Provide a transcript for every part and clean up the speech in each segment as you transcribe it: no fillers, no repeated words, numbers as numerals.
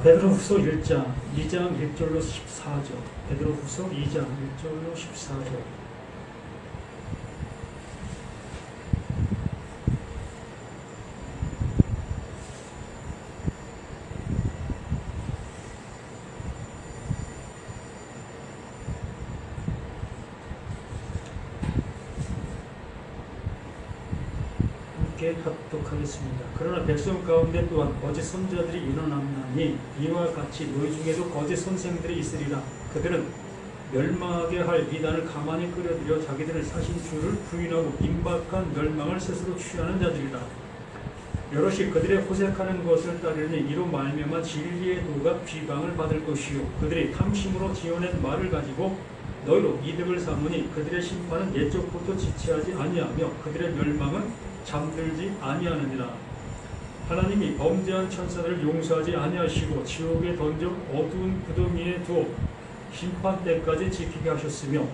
베드로후서 1장 2장 1절로 14절. 베드로후서 2장 1절로 14절. 합독하겠습니다. 그러나 백성 가운데 또한 거짓 선자들이 일어나나니 이와 같이 너희 중에도 거짓 선생들이 있으리라. 그들은 멸망하게 할 비단을 가만히 끌어들여 자기들을 사신 주를 부인하고 임박한 멸망을 스스로 취하는 자들이라. 여럿이 그들의 호색하는 것을 따르니 이로 말미암아 진리의 도가 비방을 받을 것이요 그들이 탐심으로 지어낸 말을 가지고 너희로 이득을 삼으니 그들의 심판은 옛적부터 지체하지 아니하며 그들의 멸망은 잠들지 아니하느니라. 하나님이 범죄한 천사들을 용서하지 아니하시고 지옥에 던져 어두운 구덩이에 두어 심판 때까지 지키게 하셨으며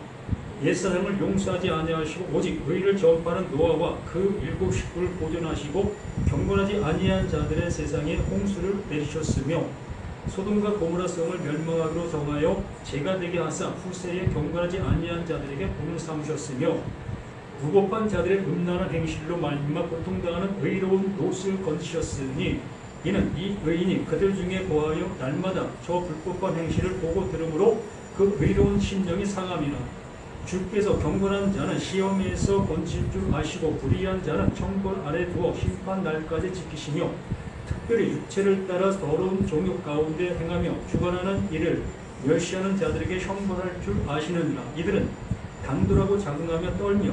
옛사람을 용서하지 아니하시고 오직 의를 전파하는 노아와 그 7 식구를 보존하시고 경건하지 아니한 자들의 세상에 홍수를 내리셨으며 소돔과 고모라 성을 멸망하기로 정하여 죄가 되게 하사 후세에 경건하지 아니한 자들에게 본을 삼으셨으며 무고한 자들의 음란한 행실로 말미암아 고통당하는 의로운 롯을 건지셨으니 이는 이 의인이 그들 중에 거하여 날마다 저 불법한 행실을 보고 들으므로 그 의로운 심령이 상함이라. 주께서 경건한 자는 시험에서 건질 줄 아시고 불의한 자는 천벌 아래 두어 심판 날까지 지키시며 특별히 육체를 따라 더러운 종욕 가운데 행하며 주관하는 일을 멸시하는 자들에게 형벌할 줄 아시느니라. 이들은 단돌하고 자긍하며 떨며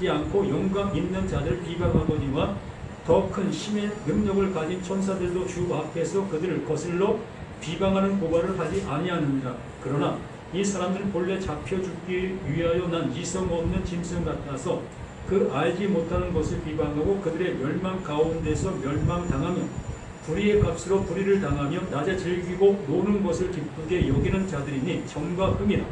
않고 영광 있는 자들 비방하거니와 더 큰 힘의 능력을 가진 천사들도 주 앞에서 그들을 거슬러 비방하는 고발을 하지 아니하느니라. 그러나 이 사람들은 본래 잡혀 죽기 위하여 난 이성 없는 짐승 같아서 그 알지 못하는 것을 비방하고 그들의 멸망 가운데서 멸망당하며 불의의 값으로 불의를 당하며 낮에 즐기고 노는 것을 기쁘게 여기는 자들이니 정과 흠이라.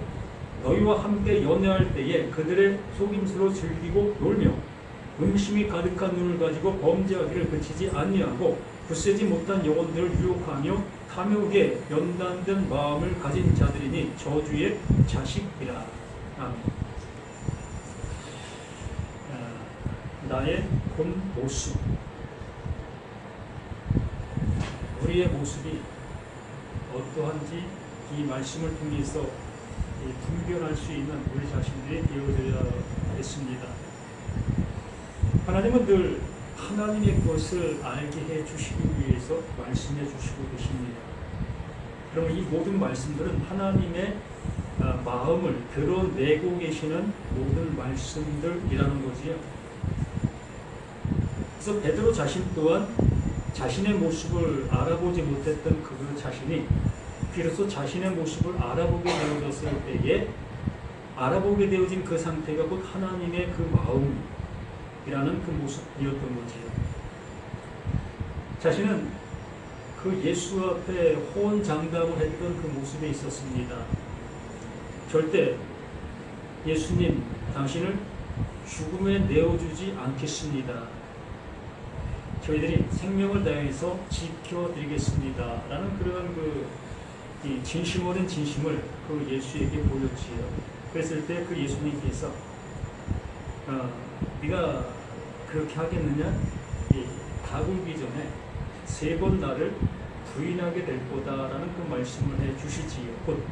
너희와 함께 연애할 때에 그들의 속임수로 즐기고 놀며 음심이 가득한 눈을 가지고 범죄하기를 그치지 아니하고 굳세지 못한 영혼들을 유혹하며 탐욕에 연단된 마음을 가진 자들이니 저주의 자식이라. 아멘. 나의 본 모습. 우리의 모습이 어떠한지 이 말씀을 통해서 분별할 수 있는 우리 자신들이 되어져야 하겠습니다. 하나님은 늘 하나님의 것을 알게 해 주시기 위해서 말씀해 주시고 계십니다. 그러면 이 모든 말씀들은 하나님의 마음을 드러내고 계시는 모든 말씀들이라는 거지요. 그래서 베드로 자신 또한 자신의 모습을 알아보지 못했던 그 자신이 비로소 자신의 모습을 알아보게 되어졌을 때에 알아보게 되어진 그 상태가 곧 하나님의 그 마음이라는 그 모습이었던 거지요. 자신은 그 예수 앞에 호언장담을 했던 그 모습에 있었습니다. 절대 예수님 당신을 죽음에 내어주지 않겠습니다. 저희들이 생명을 다해서 지켜드리겠습니다. 라는 그런 이 진심 어린 진심을 그 예수에게 보였지요. 그랬을 때 그 예수님께서 네가 그렇게 하겠느냐? 다 굴기 전에 3번 나를 부인하게 될 거다라는 그 말씀을 해 주시지요. 곧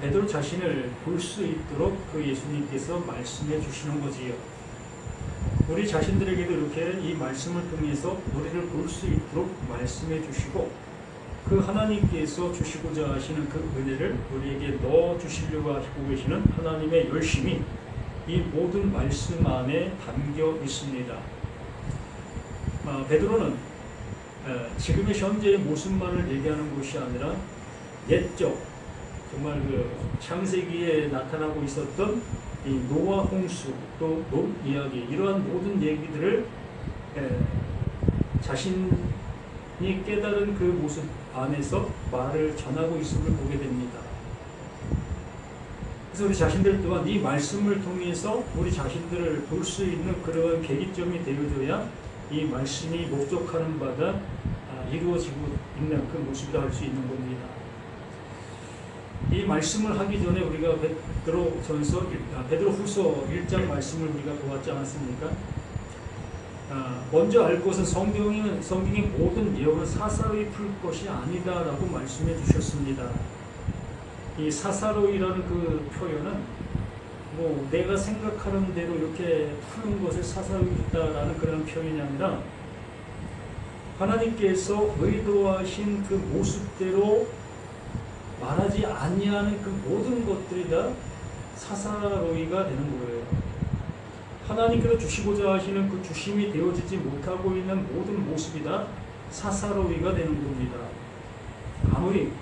베드로 자신을 볼 수 있도록 그 예수님께서 말씀해 주시는 거지요. 우리 자신들에게도 이렇게 이 말씀을 통해서 우리를 볼 수 있도록 말씀해 주시고 그 하나님께서 주시고자 하시는 그 은혜를 우리에게 넣어 주시려고 하시고 계시는 하나님의 열심이 이 모든 말씀 안에 담겨 있습니다. 베드로는 지금의 현재의 모습만을 얘기하는 것이 아니라 옛적 정말 그 창세기에 나타나고 있었던 이 노아 홍수 또 롯 이야기 이러한 모든 얘기들을 자신이 깨달은 그 모습 안에서 말을 전하고 있음을 보게 됩니다. 그래서 우리 자신들 또한 이 말씀을 통해서 우리 자신들을 볼 수 있는 그런 계기점이 되어줘야 이 말씀이 목적하는 바가 이루어지고 있는 그 모습이라 할 수 있는 겁니다. 이 말씀을 하기 전에 우리가 베드로후서 1장 말씀을 우리가 보았지 않았습니까? 먼저 알 것은 성경의 모든 예언은 사사로이 풀 것이 아니다라고 말씀해 주셨습니다. 이 사사로이라는 그 표현은 뭐 내가 생각하는 대로 이렇게 푸는 것을 사사로이다라는 그런 표현이 아니라 하나님께서 의도하신 그 모습대로 말하지 아니하는 그 모든 것들이 다 사사로이가 되는 거예요. 하나님께서 주시고자 하시는 그 주심이 되어지지 못하고 있는 모든 모습이 다 사사로이가 되는 겁니다. 아무리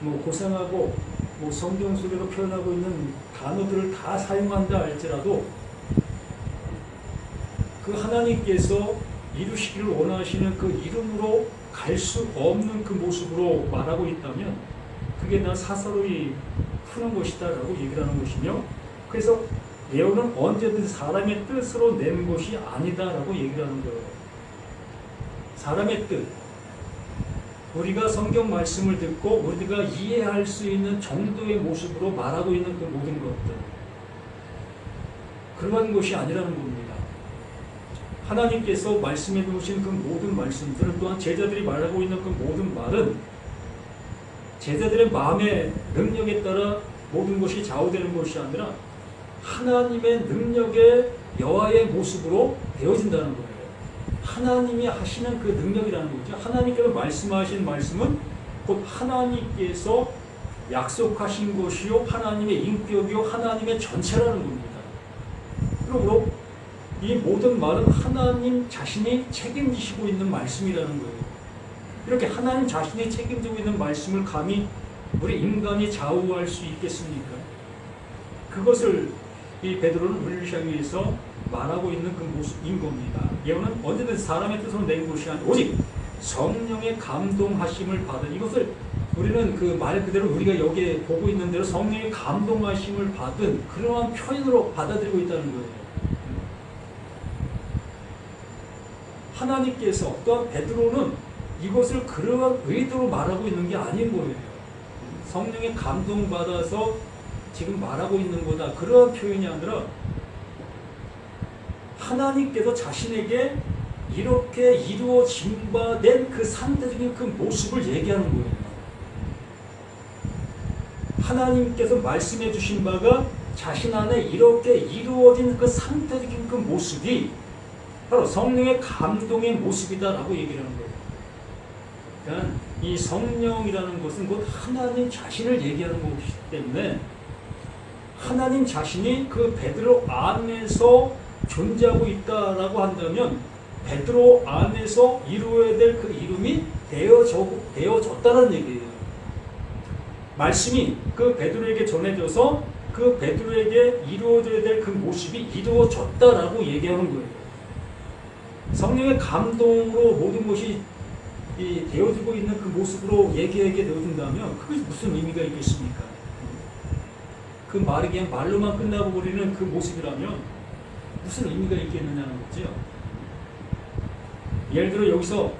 뭐 고상하고 뭐 성경 속에서 표현하고 있는 단어들을 다 사용한다 할지라도 그 하나님께서 이루시기를 원하시는 그 이름으로 갈 수 없는 그 모습으로 말하고 있다면 그게 다 사사로이 푸는 것이다 라고 얘기를 하는 것이며, 그래서 예언은 언제든 사람의 뜻으로 낸 것이 아니다 라고 얘기를 하는 거예요. 사람의 뜻, 우리가 성경 말씀을 듣고 우리가 이해할 수 있는 정도의 모습으로 말하고 있는 그 모든 것들, 그러한 것이 아니라는 겁니다. 하나님께서 말씀해 주신 그 모든 말씀들은, 또한 제자들이 말하고 있는 그 모든 말은 제자들의 마음의 능력에 따라 모든 것이 좌우되는 것이 아니라 하나님의 능력의 여하의 모습으로 되어진다는 거예요. 하나님이 하시는 그 능력이라는 거죠. 하나님께서 말씀하신 말씀은 곧 하나님께서 약속하신 것이요, 하나님의 인격이요, 하나님의 전체라는 겁니다. 그러므로 이 모든 말은 하나님 자신이 책임지시고 있는 말씀이라는 거예요. 이렇게 하나님 자신이 책임지고 있는 말씀을 감히 우리 인간이 좌우할 수 있겠습니까? 그것을 이 베드로는 우리를 향해서 말하고 있는 그 모습인 겁니다. 예언은 언제든 사람의 뜻으로 낸 것이 아니라 오직 성령의 감동하심을 받은, 이것을 우리는 그 말 그대로 우리가 여기에 보고 있는 대로 성령의 감동하심을 받은 그러한 표현으로 받아들이고 있다는 거예요. 하나님께서, 또한 베드로는 이것을 그러한 의도로 말하고 있는 게 아닌 거예요. 성령의 감동받아서 지금 말하고 있는 거다, 그러한 표현이 아니라 하나님께서 자신에게 이렇게 이루어진 바 된 그 상대적인 그 모습을 얘기하는 거예요. 하나님께서 말씀해 주신 바가 자신 안에 이렇게 이루어진 그 상태적인 그 모습이 바로 성령의 감동의 모습이다라고 얘기를 하는 거예요. 그러니까 이 성령이라는 것은 곧 하나님 자신을 얘기하는 것이기 때문에 하나님 자신이 그 베드로 안에서 존재하고 있다라고 한다면 베드로 안에서 이루어야 될 그 이름이 되어졌다는 얘기예요. 말씀이 그 베드로에게 전해져서 그 베드로에게 이루어져야 될 그 모습이 이루어졌다라고 얘기하는 거예요. 성령의 감동으로 모든 것이 되어지고 있는 그 모습으로 얘기하게 되어진다면 그것이 무슨 의미가 있겠습니까? 그 말이 그냥 말로만 끝나고 버리는 그 모습이라면 무슨 의미가 있겠느냐는 거죠. 예를 들어 여기서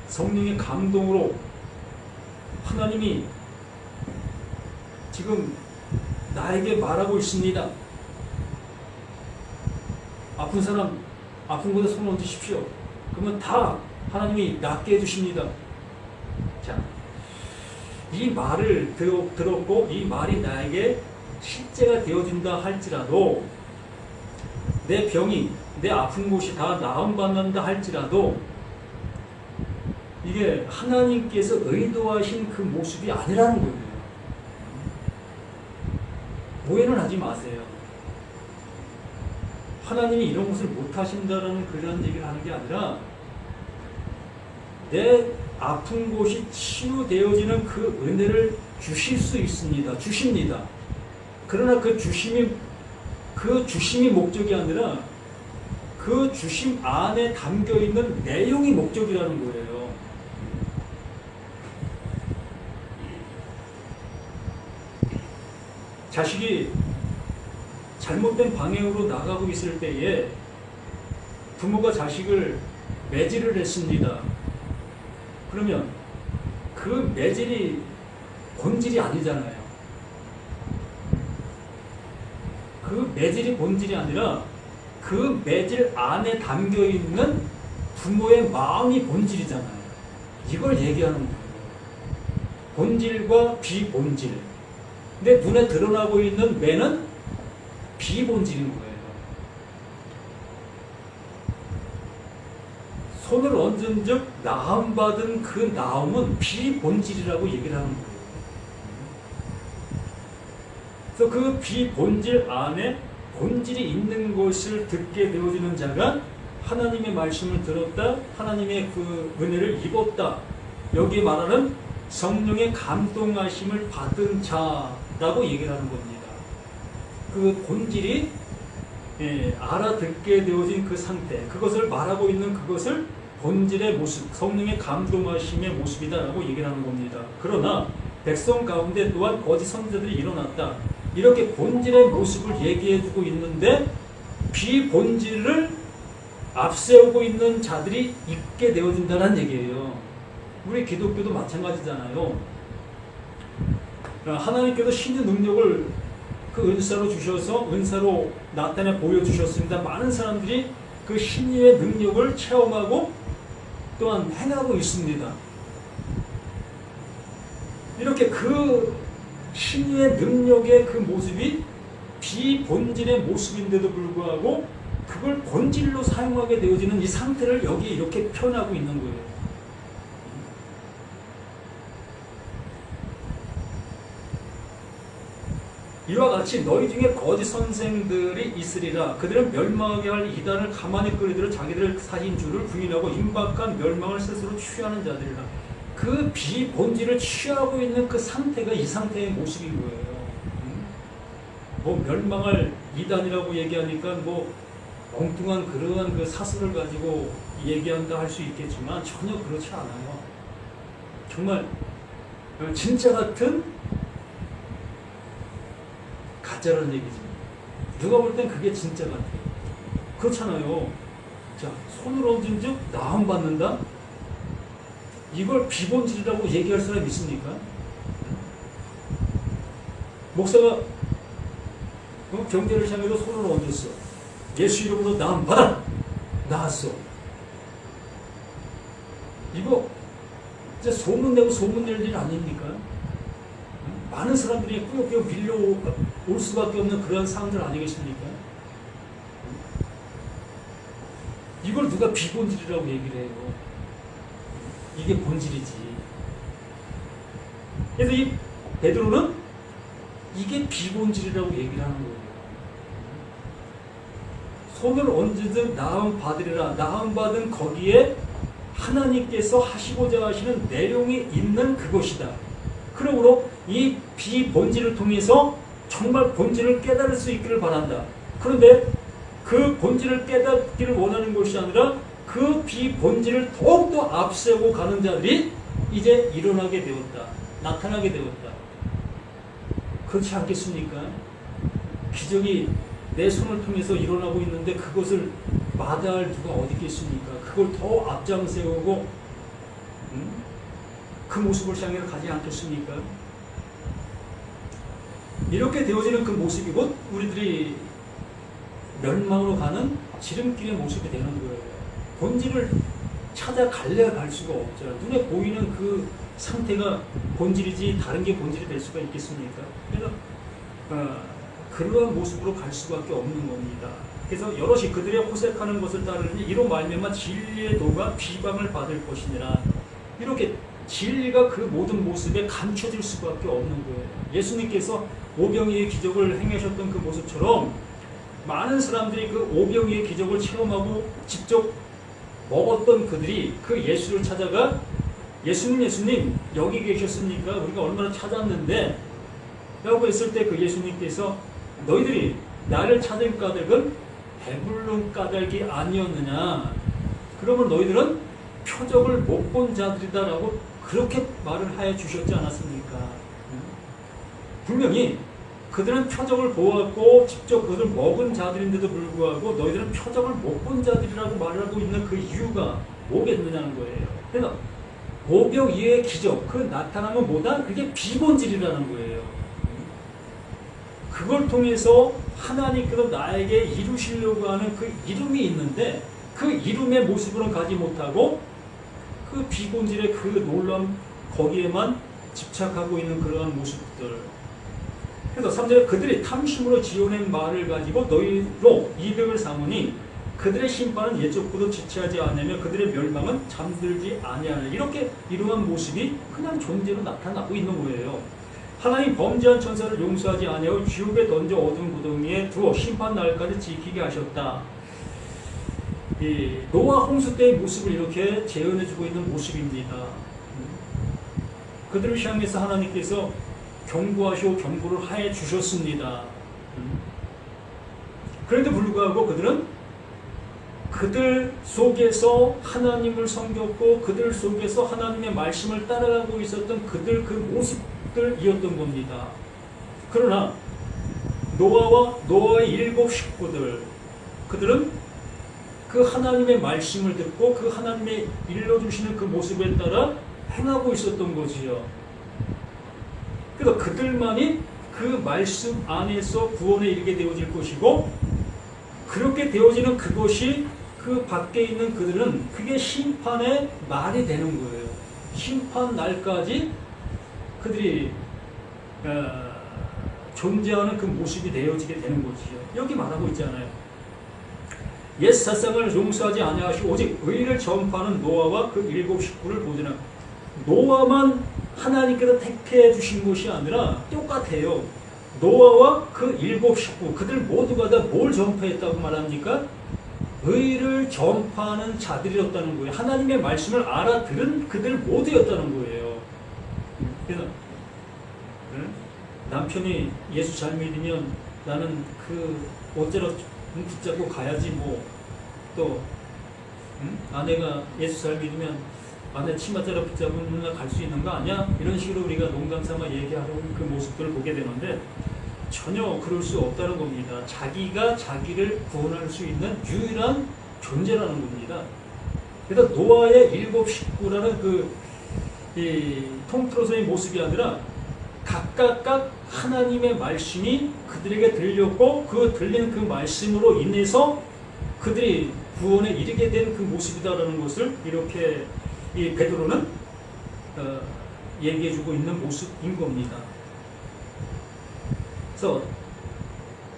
성령의 감동으로 하나님이 지금 나에게 말하고 있습니다. 아픈 사람 아픈 곳에 손 얹으십시오. 그러면 다 하나님이 낫게 해주십니다. 자, 이 말을 들었고 이 말이 나에게 실제가 되어진다 할지라도, 내 병이, 내 아픈 곳이 다 나음받는다 할지라도 이게 하나님께서 의도하신 그 모습이 아니라는 거예요. 오해는 하지 마세요. 하나님이 이런 것을 못하신다라는 그런 얘기를 하는 게 아니라 내 아픈 곳이 치유되어지는 그 은혜를 주실 수 있습니다. 주십니다. 그러나 그 주심이 목적이 아니라 그 주심 안에 담겨있는 내용이 목적이라는 거예요. 자식이 잘못된 방향으로 나가고 있을 때에 부모가 자식을 매질을 했습니다. 그러면 그 매질이 본질이 아니잖아요. 그 매질이 본질이 아니라 그 매질 안에 담겨 있는 부모의 마음이 본질이잖아요. 이걸 얘기하는 거예요. 본질과 비본질. 근데 눈에 드러나고 있는 매는 비본질인 거예요. 손을 얹은 즉 나음받은 그 나음은 비본질이라고 얘기를 하는 거예요. 그래서 그 비본질 안에 본질이 있는 것을 듣게 되어지는 자가 하나님의 말씀을 들었다, 하나님의 그 은혜를 입었다. 여기에 말하는 성령의 감동하심을 받은 자라고 얘기를 하는 겁니다. 그 본질이 알아듣게 되어진 그 상태, 그것을 말하고 있는 그것을 본질의 모습, 성령의 감동하심의 모습이다라고 얘기를 하는 겁니다. 그러나 백성 가운데 또한 거짓 선지자들이 일어났다. 이렇게 본질의 모습을 얘기해주고 있는데 비본질을 앞세우고 있는 자들이 있게 되어진다는 얘기예요. 우리 기독교도 마찬가지잖아요. 하나님께서 신의 능력을 그 은사로 주셔서 은사로 나타내 보여주셨습니다. 많은 사람들이 그 신의 능력을 체험하고 또한 행하고 있습니다. 이렇게 그 신의 능력의 그 모습이 비본질의 모습인데도 불구하고 그걸 본질로 사용하게 되어지는 이 상태를 여기 이렇게 표현하고 있는 거예요. 이와 같이 너희 중에 거짓 선생들이 있으리라. 그들은 멸망하게 할 이단을 가만히 끌어들여 자기들 사신 줄을 부인하고 임박한 멸망을 스스로 취하는 자들이라. 그 비본질을 취하고 있는 그 상태가 이 상태의 모습인 거예요. 뭐 멸망할 이단이라고 얘기하니까 뭐 엉뚱한 그러한 그 사설을 가지고 얘기한다 할 수 있겠지만 전혀 그렇지 않아요. 정말 진짜 같은 가짜라는 얘기지. 누가 볼 땐 그게 진짜 같아요. 그렇잖아요. 자, 손을 얹은 즉 나음 받는다? 이걸 비본질이라고 얘기할 사람이 있습니까? 목사가 경제를 향해서 손을 얹었어. 예수 이름으로 나음 받아! 나았어. 이거 진짜 소문내고 소문낼 일 아닙니까? 많은 사람들이 꾸역꾸역 밀려올 수밖에 없는 그런 상황들 아니겠습니까? 이걸 누가 비본질이라고 얘기를 해요. 이게 본질이지. 그래서 이 베드로는 이게 비본질이라고 얘기를 하는 거예요. 손을 얹은 나음 받으리라. 나음 받은 거기에 하나님께서 하시고자 하시는 내용이 있는 그것이다. 그러므로 이 비본질을 통해서 정말 본질을 깨달을 수 있기를 바란다. 그런데 그 본질을 깨닫기를 원하는 것이 아니라 그 비본질을 더욱더 앞세우고 가는 자들이 이제 일어나게 되었다. 나타나게 되었다. 그렇지 않겠습니까? 기적이 내 손을 통해서 일어나고 있는데 그것을 마다할 누가 어디 있겠습니까? 그걸 더 앞장세우고 그 모습을 향해 가지 않겠습니까? 이렇게 되어지는 그 모습이 곧 우리들이 멸망으로 가는 지름길의 모습이 되는 거예요. 본질을 찾아갈래야 갈 수가 없잖아요. 눈에 보이는 그 상태가 본질이지 다른 게 본질이 될 수가 있겠습니까? 그래서 그러한 모습으로 갈 수밖에 없는 겁니다. 그래서 여럿이 그들의 호색하는 것을 따르니 이로 말미암아 진리의 도가 비방을 받을 것이니라. 이렇게 진리가 그 모든 모습에 감춰질 수밖에 없는 거예요. 예수님께서 오병이의 기적을 행하셨던 그 모습처럼 많은 사람들이 그 오병이의 기적을 체험하고 직접 먹었던 그들이 그 예수를 찾아가 예수님 여기 계셨습니까? 우리가 얼마나 찾았는데 라고 했을 때 그 예수님께서 너희들이 나를 찾은 까닭은 배불른 까닭이 아니었느냐. 그러면 너희들은 표적을 못 본 자들이다 라고 그렇게 말을 하여 주셨지 않았습니까? 분명히 그들은 표적을 보았고 직접 그것을 먹은 자들인데도 불구하고 너희들은 표적을 못 본 자들이라고 말하고 있는 그 이유가 뭐겠느냐는 거예요. 그래서 모병 이외의 기적, 그 나타나면 뭐다? 그게 비본질이라는 거예요. 그걸 통해서 하나님께서 나에게 이루시려고 하는 그 이름이 있는데 그 이름의 모습으로는 가지 못하고 그 비본질의 그 놀라운 거기에만 집착하고 있는 그러한 모습들. 그래서 3절에 그들이 탐심으로 지어낸 말을 가지고 너희로 이득을 삼으니 그들의 심판은 옛적부터 지체하지 않으며 그들의 멸망은 잠들지 아니하는 이렇게 이러한 모습이 그냥 존재로 나타나고 있는 거예요. 하나님 범죄한 천사를 용서하지 아니하고 지옥에 던져 어두운 구덩이에 두어 심판 날까지 지키게 하셨다. 이 노아 홍수 때의 모습을 이렇게 재현해주고 있는 모습입니다. 그들을 향해서 하나님께서 경고하시고 경고를 하여 주셨습니다. 그런데 불구하고 그들 속에서 하나님을 섬겼고 그들 속에서 하나님의 말씀을 따라가고 있었던 그들 그 모습들이었던 겁니다. 그러나 노아의 7 식구들 그들은 그 하나님의 말씀을 듣고 그 하나님의 일러주시는 그 모습에 따라 행하고 있었던 거지요. 그래서 그들만이 그 말씀 안에서 구원에 이르게 되어질 것이고 그렇게 되어지는 그것이 그 밖에 있는 그들은 그게 심판의 말이 되는 거예요. 심판 날까지 그들이 존재하는 그 모습이 되어지게 되는 거지요. 여기 말하고 있잖아요. 옛 사상을 용서하지 아니하시고 오직 의를 전파하는 노아와 그 7 식구를 보지는 노아만 하나님께서 택해 주신 것이 아니라 똑같아요. 노아와 그 7 식구 그들 모두가 다 뭘 전파했다고 말합니까? 의를 전파하는 자들이었다는 거예요. 하나님의 말씀을 알아들은 그들 모두였다는 거예요. 그래서 남편이 예수 잘 믿으면 나는 그 어째로 붙잡고 가야지 또 아내가 예수 잘 믿으면 아내 치마자락 붙잡으면 나 갈 수 있는 거 아니야? 이런 식으로 우리가 농담삼아 얘기하는 그 모습들을 보게 되는데 전혀 그럴 수 없다는 겁니다. 자기가 자기를 구원할 수 있는 유일한 존재라는 겁니다. 그래서 노아의 7 식구라는 통틀어서의 모습이 아니라 각각 하나님의 말씀이 그들에게 들렸고 그 들린 그 말씀으로 인해서 그들이 구원에 이르게 된 그 모습이다라는 것을 이렇게 이 베드로는 얘기해주고 있는 모습인 겁니다. 그래서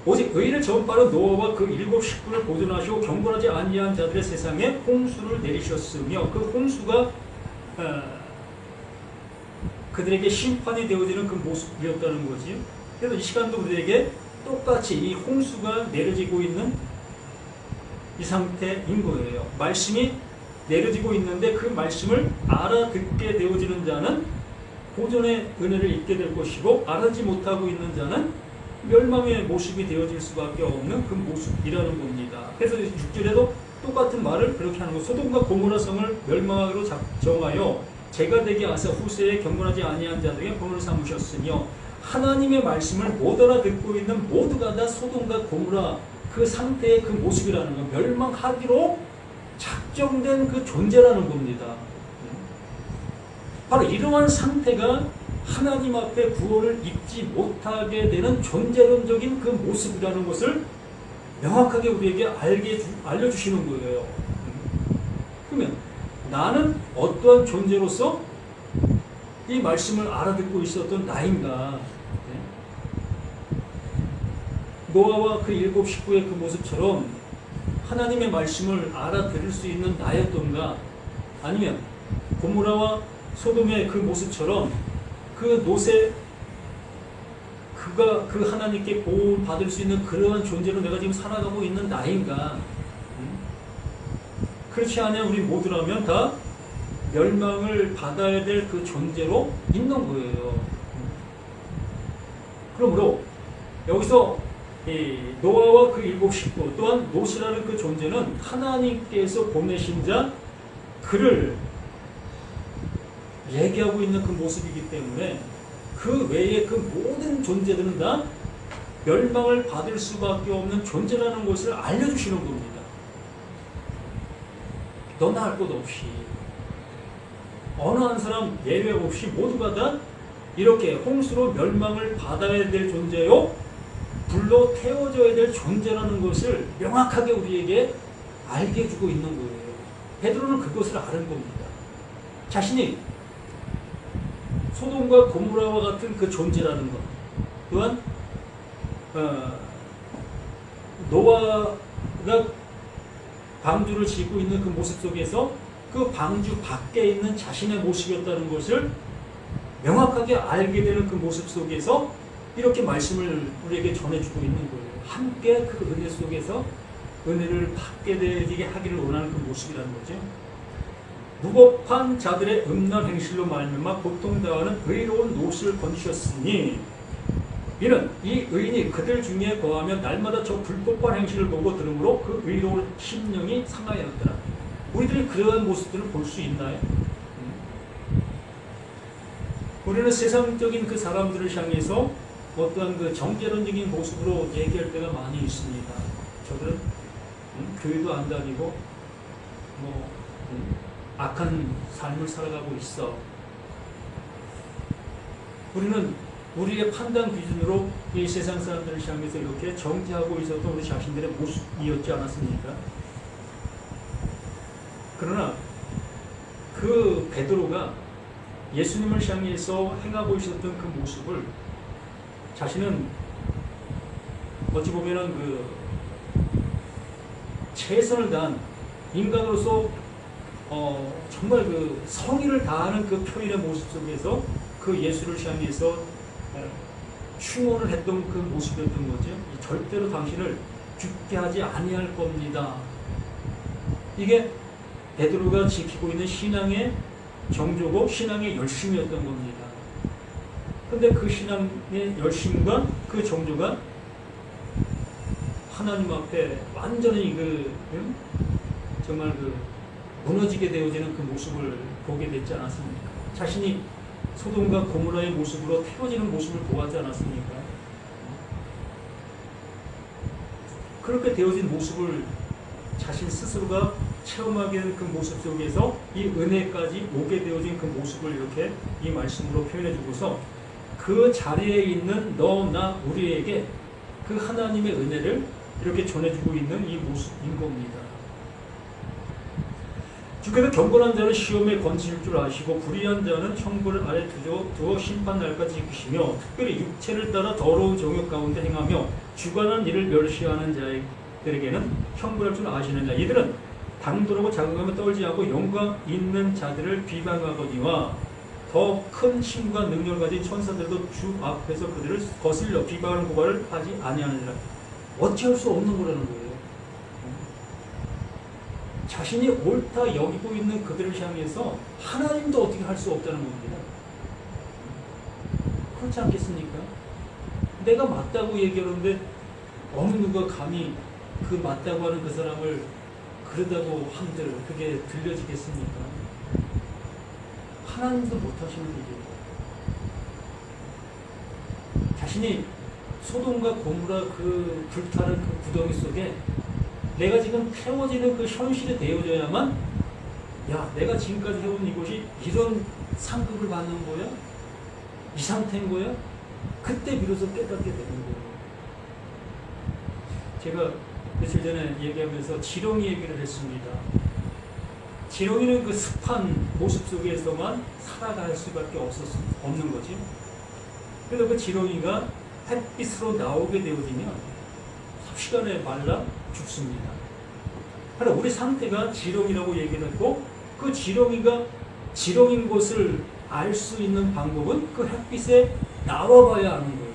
오직 의를 전파하는 노아와 그 7 식구를 보존하시고 경건하지 아니한 자들의 세상에 홍수를 내리셨으며 그 홍수가 그들에게 심판이 되어지는 그 모습이었다는 거지요. 그래서 이 시간도 우리에게 똑같이 이 홍수가 내려지고 있는 이 상태인 거예요. 말씀이 내려지고 있는데 그 말씀을 알아듣게 되어지는 자는 보존의 은혜를 입게 될 것이고 알아지 못하고 있는 자는 멸망의 모습이 되어질 수밖에 없는 그 모습이라는 겁니다. 그래서 6절에도 똑같은 말을 그렇게 하는 거. 소돔과 고모라 성을 멸망하기로 정하여 제가 되게 하사 후세에 경건하지 아니한 자들에게 본을 삼으셨으며 하나님의 말씀을 못 알아듣고 있는 모두가 다 소돔과 고모라 그 상태의 그 모습이라는 거. 멸망하기로 작정된 그 존재라는 겁니다. 바로 이러한 상태가 하나님 앞에 구원을 입지 못하게 되는 존재론적인 그 모습이라는 것을 명확하게 우리에게 알려주시는 거예요. 그러면 나는 어떠한 존재로서 이 말씀을 알아듣고 있었던 나인가? 노아와 그 7 식구의 그 모습처럼 하나님의 말씀을 알아들을 수 있는 나였던가? 아니면 고모라와 소돔의 그 모습처럼 그 노새 그가 그 하나님께 보호를 받을 수 있는 그러한 존재로 내가 지금 살아가고 있는 나인가? 그렇지 않으면 우리 모두라면 다 멸망을 받아야 될 그 존재로 있는 거예요. 그러므로 여기서 이 노아와 그 7 식구 또한 롯이라는 그 존재는 하나님께서 보내신 자 그를 얘기하고 있는 그 모습이기 때문에 그 외에 그 모든 존재들은 다 멸망을 받을 수밖에 없는 존재라는 것을 알려주시는 겁니다. 너나 할 것 없이 어느 한 사람 예외 없이 모두가 다 이렇게 홍수로 멸망을 받아야 될 존재요, 불로 태워져야 될 존재라는 것을 명확하게 우리에게 알게 해주고 있는 거예요. 베드로는 그것을 아는 겁니다. 자신이 소돔과 고모라와 같은 그 존재라는 것, 또한 노아가 방주를 짓고 있는 그 모습 속에서 그 방주 밖에 있는 자신의 모습이었다는 것을 명확하게 알게 되는 그 모습 속에서 이렇게 말씀을 우리에게 전해주고 있는 거예요. 함께 그 은혜 속에서 은혜를 받게 되게 하기를 원하는 그 모습이라는 거죠. 무법한 자들의 음란 행실로 말미암아 고통당하는 의로운 노수를 건지셨으니 이는 이 의인이 그들 중에 거하며 날마다 저 불법한 행실을 보고 들으므로 그 의로운 심령이 상하였더라. 우리들이 그러한 모습들을 볼 수 있나요? 우리는 세상적인 그 사람들을 향해서 어떠한 그 정죄론적인 모습으로 얘기할 때가 많이 있습니다. 저들은 교회도 안 다니고 악한 삶을 살아가고 있어. 우리는 우리의 판단 기준으로 이 세상 사람들을 향해서 이렇게 정죄하고 있었던 우리 자신들의 모습이었지 않았습니까? 그러나 그 베드로가 예수님을 향해서 행하고 있었던 그 모습을 자신은 어찌 보면은 그 최선을 다한 인간으로서 정말 그 성의를 다하는 그 표현의 모습 속에서 그 예수를 향해서 충원을 했던 그 모습이었던 거죠. 절대로 당신을 죽게 하지 아니할 겁니다. 이게 베드로가 지키고 있는 신앙의 정조고 신앙의 열심이었던 겁니다. 그런데 그 신앙의 열심과 그 정조가 하나님 앞에 완전히 정말 무너지게 되어지는 그 모습을 보게 됐지 않았습니까? 자신이 소돔과 고모라의 모습으로 태워지는 모습을 보았지 않았습니까? 그렇게 되어진 모습을 자신 스스로가 체험하게 된 그 모습 속에서 이 은혜까지 오게 되어진 그 모습을 이렇게 이 말씀으로 표현해 주고서 그 자리에 있는 너나 우리에게 그 하나님의 은혜를 이렇게 전해주고 있는 이 모습인 겁니다. 주께서 경건한 자는 시험에 건질 줄 아시고 불의한 자는 형벌 아래 두어 심판 날까지 지키시며 특별히 육체를 따라 더러운 정욕 가운데 행하며 주관한 일을 멸시하는 자들에게는 형벌할 줄 아시는 자. 이들은 당돌하고 자긍하며 떨지 않고 영광 있는 자들을 비방하거니와 더 큰 힘과 능력을 가진 천사들도 주 앞에서 그들을 거슬려 비방하는 고발을 하지 아니하느니라. 어찌할 수 없는 거라는 거예요. 자신이 옳다 여기고 있는 그들을 향해서 하나님도 어떻게 할 수 없다는 겁니다. 그렇지 않겠습니까? 내가 맞다고 얘기하는데 어느 누가 감히 그 맞다고 하는 그 사람을 그러다고 한들 그게 들려지겠습니까? 하나님도 못하시는 일이에요. 자신이 소돔과 고모라 그 불타는 그 구덩이 속에 내가 지금 태워지는 그 현실이 되어져야만, 야, 내가 지금까지 해온 이것이 이런 상급을 받는 거야? 이 상태인 거야? 그때 비로소 깨닫게 되는 거예요. 제가 며칠 전에 얘기하면서 지렁이 얘기를 했습니다. 지렁이는 그 습한 모습 속에서만 살아갈 수밖에 없는 거지. 그래서 그 지렁이가 햇빛으로 나오게 되어지면 삽시간에 말라 죽습니다. 그러나 우리 상태가 지렁이라고 얘기를 했고, 그 지렁이가 지렁인 것을 알 수 있는 방법은 그 햇빛에 나와봐야 하는 거예요.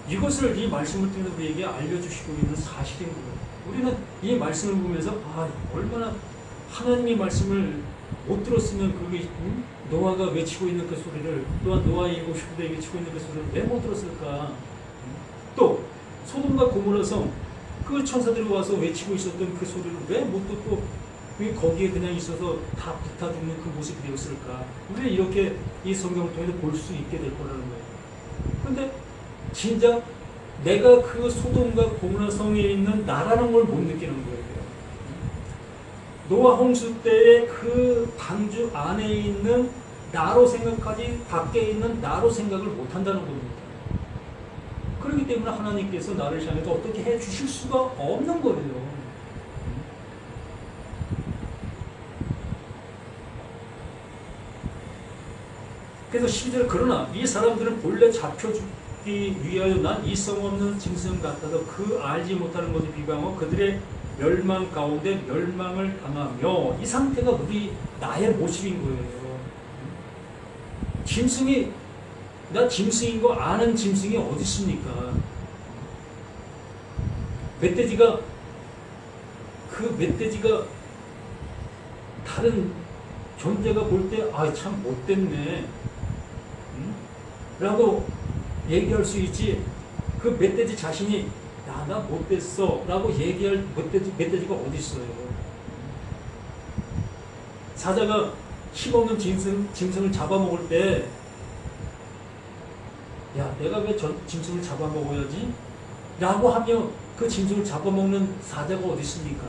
이것을 이 말씀을 통해서 우리에게 알려주시고 있는 사실인 거예요. 우리는 이 말씀을 보면서 얼마나 하나님의 말씀을 못 들었으면 그게 노아가 외치고 있는 그 소리를, 또한 노아의 7 식구들이 외치고 있는 그 소리를 왜 못 들었을까? 또 소돔과 고모라 성 그 천사들이 와서 외치고 있었던 그 소리를 왜 못 듣고 왜 거기에 그냥 있어서 다 불타 죽는 그 모습이 되었을까? 우리는 이렇게 이 성경을 통해서 볼 수 있게 될 거라는 거예요. 그런데 진짜 내가 그 소돔과 고모라 성에 있는 나라는 걸 못 느끼는 거예요. 노아 홍수 때의 그 방주 안에 있는 나로 생각하지 밖에 있는 나로 생각을 못한다는 겁니다. 그렇기 때문에 하나님께서 나를 향해서 어떻게 해 주실 수가 없는 거예요. 그래서 12절 그러나 이 사람들은 본래 잡혀주기 위하여 난 이성 없는 짐승 같아서 그 알지 못하는 것을 비방하고 그들의 멸망 가운데 멸망을 당하며 이 상태가 나의 모습인 거예요. 짐승이 나 짐승인 거 아는 짐승이 어디 있습니까? 멧돼지가 다른 존재가 볼 때 아 참 못됐네 라고 얘기할 수 있지 그 멧돼지 자신이 나 못됐어 라고 얘기할 멧돼지가 어디 있어요? 사자가 힘없는 짐승을 잡아먹을 때 야 내가 왜 저 짐승을 잡아먹어야지? 라고 하며 그 짐승을 잡아먹는 사자가 어디 있습니까?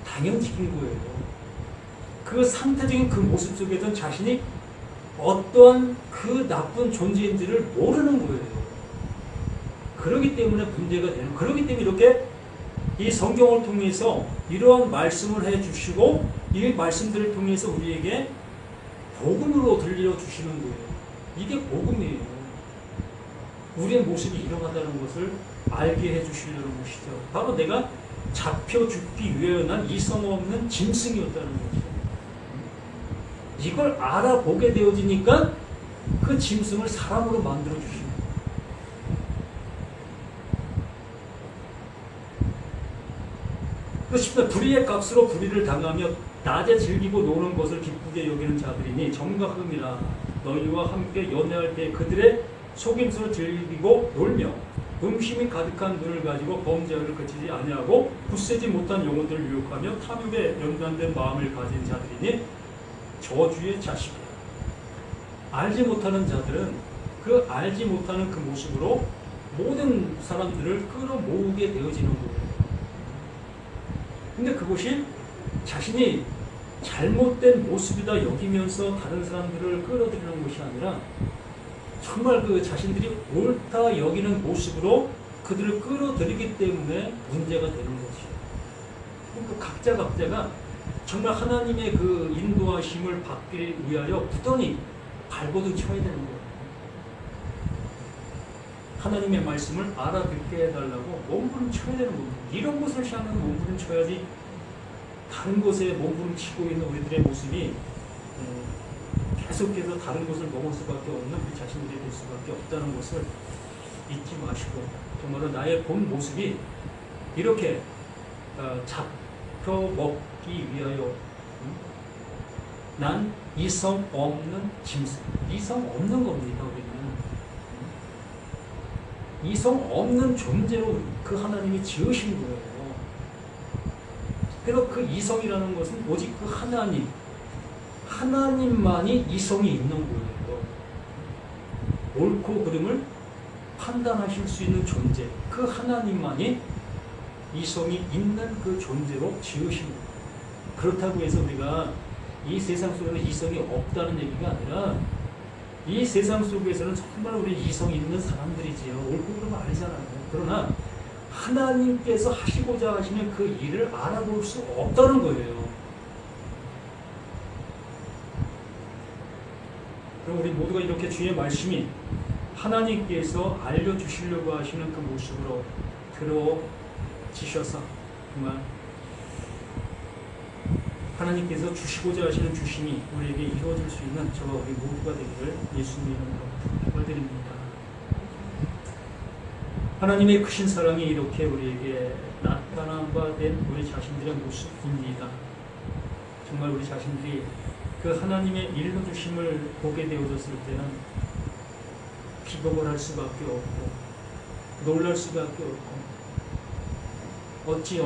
당연직인 거예요. 그 상태적인 그 모습 속에서는 자신이 어떠한 그 나쁜 존재인지를 모르는 거예요. 그렇기 때문에 문제가 되는, 그렇기 때문에 이렇게 이 성경을 통해서 이러한 말씀을 해주시고 이 말씀들을 통해서 우리에게 복음으로 들려주시는 거예요. 이게 복음이에요. 우리의 모습이 이러하다는 것을 알게 해주시려는 것이죠. 바로 내가 잡혀 죽기 위해 난 이성 없는 짐승이었다는 거죠. 이걸 알아보게 되어지니까 그 짐승을 사람으로 만들어 주십니다. 그렇습니다. 불의의 값으로 불의를 당하며 낮에 즐기고 노는 것을 기쁘게 여기는 자들이니 정과 흠이라 너희와 함께 연애할 때 그들의 속임수를 즐기고 놀며 음심이 가득한 눈을 가지고 범죄를 그치지 아니하고 굳세지 못한 영혼들을 유혹하며 탐욕에 연관된 마음을 가진 자들이니 저주의 자식이야. 알지 못하는 자들은 그 알지 못하는 그 모습으로 모든 사람들을 끌어모으게 되어지는 거예요. 근데 그것이 자신이 잘못된 모습이다 여기면서 다른 사람들을 끌어들이는 것이 아니라 정말 그 자신들이 옳다 여기는 모습으로 그들을 끌어들이기 때문에 문제가 되는 것이죠. 그 각자가 정말 하나님의 그 인도하심을 받기 위하여 부단히 발버둥 쳐야 되는 거예요. 하나님의 말씀을 알아듣게 해달라고 몸부림쳐야 되는 겁니다. 이런 것을 향해서 몸부림쳐야지 다른 것에 몸부림치고 있는 우리들의 모습이 계속해서 다른 것을 먹을 수밖에 없는 우리 자신들이 될 수밖에 없다는 것을 잊지 마시고 정말로 나의 본 모습이 이렇게 잡혀먹기 위하여 난 이성 없는 짐승, 이성 없는 겁니다. 우리는 이성 없는 존재로 그 하나님이 지으신 거예요. 그래서 그 이성이라는 것은 오직 그 하나님만이 이성이 있는 거예요. 옳고 그름을 판단하실 수 있는 존재, 그 하나님만이 이성이 있는 그 존재로 지으신 거예요. 그렇다고 해서 우리가 이 세상 속에는 이성이 없다는 얘기가 아니라 이 세상 속에서는 정말 우리 이성 있는 사람들이지요. 옳고 그름을 알잖아요. 그러나 하나님께서 하시고자 하시는 그 일을 알아볼 수 없다는 거예요. 그럼 우리 모두가 이렇게 주의 말씀이 하나님께서 알려주시려고 하시는 그 모습으로 들어지셔서 정말 하나님께서 주시고자 하시는 주심이 우리에게 이루어질 수 있는 저와 우리 모두가 되기를 예수님 이름으로 축원드립니다. 하나님의 크신 사랑이 이렇게 우리에게 나타난 바 된 우리 자신들의 모습입니다. 정말 우리 자신들이 그 하나님의 일러주심을 보게 되어졌을 때는 기복을 할 수밖에 없고 놀랄 수밖에 없고 어찌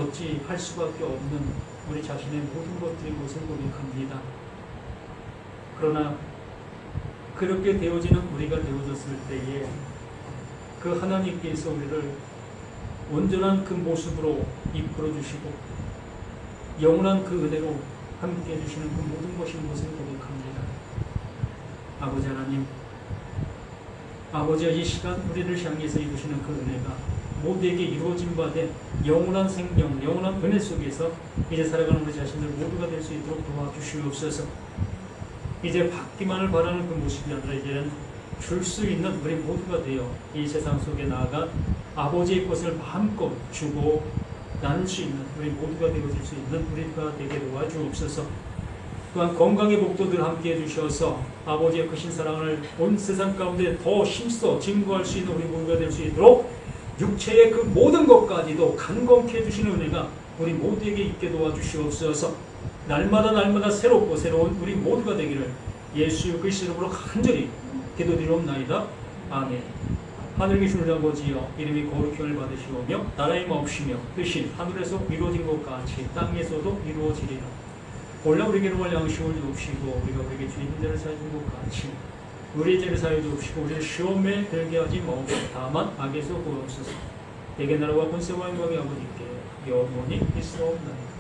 할 수밖에 없는 우리 자신의 모든 것들이 것을 고백합니다. 그러나 그렇게 되어지는 우리가 되어졌을 때에 그 하나님께서 우리를 온전한 그 모습으로 이끌어 주시고 영원한 그 은혜로 함께 해주시는 그 모든 것인 것을 고백합니다. 아버지 하나님, 아버지와 이 시간 우리를 향해서 이루시는 그 은혜가 모두에게 이루어진 바 된 영원한 생명, 영원한 은혜 속에서 이제 살아가는 우리 자신들 모두가 될 수 있도록 도와주시옵소서. 이제 받기만을 바라는 그 모습이 아니라 이제는 줄 수 있는 우리 모두가 되어 이 세상 속에 나아가 아버지의 것을 마음껏 주고 나눌 수 있는 우리 모두가 되어질 수 있는 우리가 되게 도와주옵소서. 또한 건강의 복도들 함께 해주셔서 아버지의 크신 사랑을 온 세상 가운데 더 힘써 증거할 수 있는 우리 모두가 될 수 있도록 육체의 그 모든 것까지도 간검케 해주시는 은혜가 우리 모두에게 있게 도와주시옵소서. 날마다 새롭고 새로운 우리 모두가 되기를 예수 그리스도 이름으로 간절히 기도드리옵나이다. 아멘. 하늘 계신 우리 아버지여, 이름이 거룩함을 받으시오며 나라의 마옵시며 뜻이 하늘에서 이루어진 것 같이 땅에서도 이루어지리라. 오늘 우리에게 올 양식을 주옵시고 우리가 우리에게 주의 죄를 사해 준 것 같이 우리의 죄를 사해 주옵시고 우리를 시험에 들게 하지 마옵시고 다만 악에서 구하옵소서. 내게 나라와 권세와 영광이 아버지께 영원히 있사옵나이다.